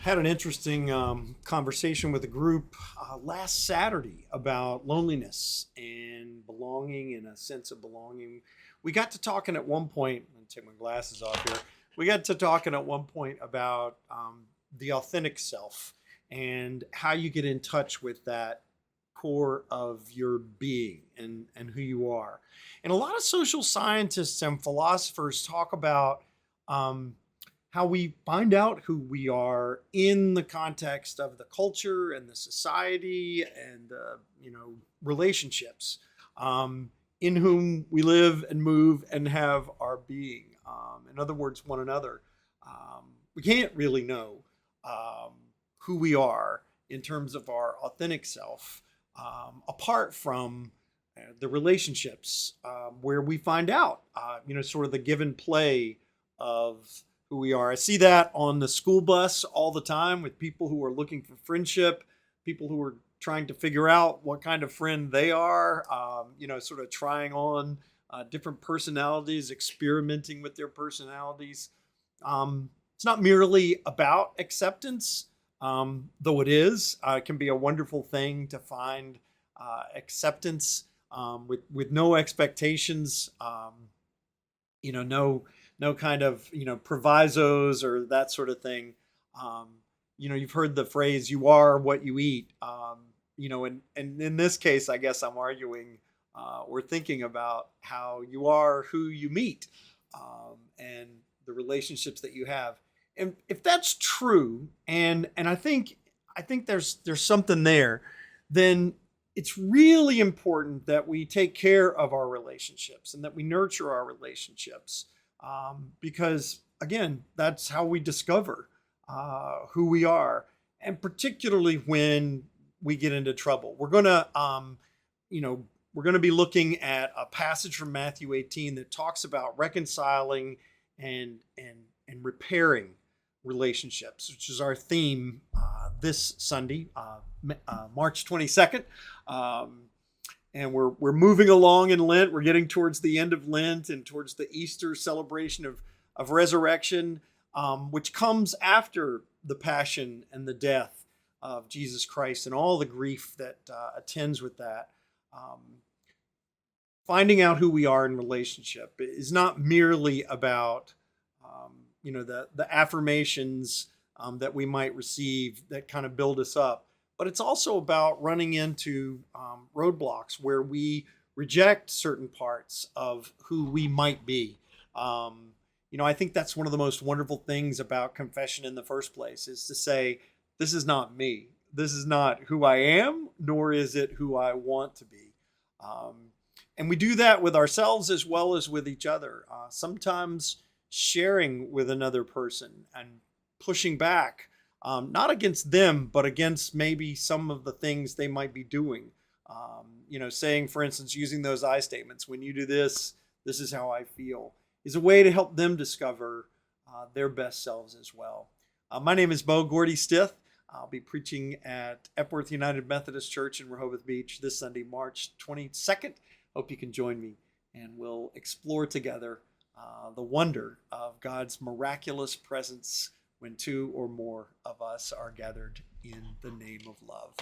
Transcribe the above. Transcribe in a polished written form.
Had an interesting conversation with a group last Saturday about loneliness and belonging and a sense of belonging. We got to talking at one point, I'm going to take my glasses off here. We got to talking at one point about the authentic self and how you get in touch with that core of your being and who you are. And a lot of social scientists and philosophers talk about um, how we find out who we are in the context of the culture and the society and the relationships um, in whom we live and move and have our being. In other words, one another. We can't really know um, who we are in terms of our authentic self apart from the relationships where we find out, sort of the give and play of who we are. I see that on the school bus all the time with people who are looking for friendship, people who are trying to figure out what kind of friend they are, sort of trying on different personalities, experimenting with their personalities. It's not merely about acceptance, though it is. It can be a wonderful thing to find acceptance with no expectations. No kind of provisos or that sort of thing. Um, you've heard the phrase "you are what you eat." And in this case, I guess I'm arguing or thinking about how you are who you meet and the relationships that you have. And if that's true, and I think there's something there, then it's really important that we take care of our relationships and that we nurture our relationships because again, that's how we discover who we are, and particularly when we get into trouble. You know, we're gonna be looking at a passage from Matthew 18 that talks about reconciling and repairing relationships, which is our theme this Sunday, March 22nd. Um, and we're moving along in Lent. We're getting towards the end of Lent and towards the Easter celebration of resurrection, which comes after the passion and the death of Jesus Christ and all the grief that attends with that. Um, Finding out who we are in relationship is not merely about the affirmations that we might receive that kind of build us up, but it's also about running into roadblocks where we reject certain parts of who we might be. I think that's one of the most wonderful things about confession in the first place is to say, this is not me. This is not who I am, nor is it who I want to be. Um, and we do that with ourselves as well as with each other. Sometimes sharing with another person and pushing back, not against them, but against maybe some of the things they might be doing. Saying, for instance, using those I statements, when you do this, this is how I feel, is a way to help them discover their best selves as well. My name is Bo Gordy Stith. I'll be preaching at Epworth United Methodist Church in Rehoboth Beach this Sunday, March 22nd. Hope you can join me and we'll explore together the wonder of God's miraculous presence when two or more of us are gathered in the name of love.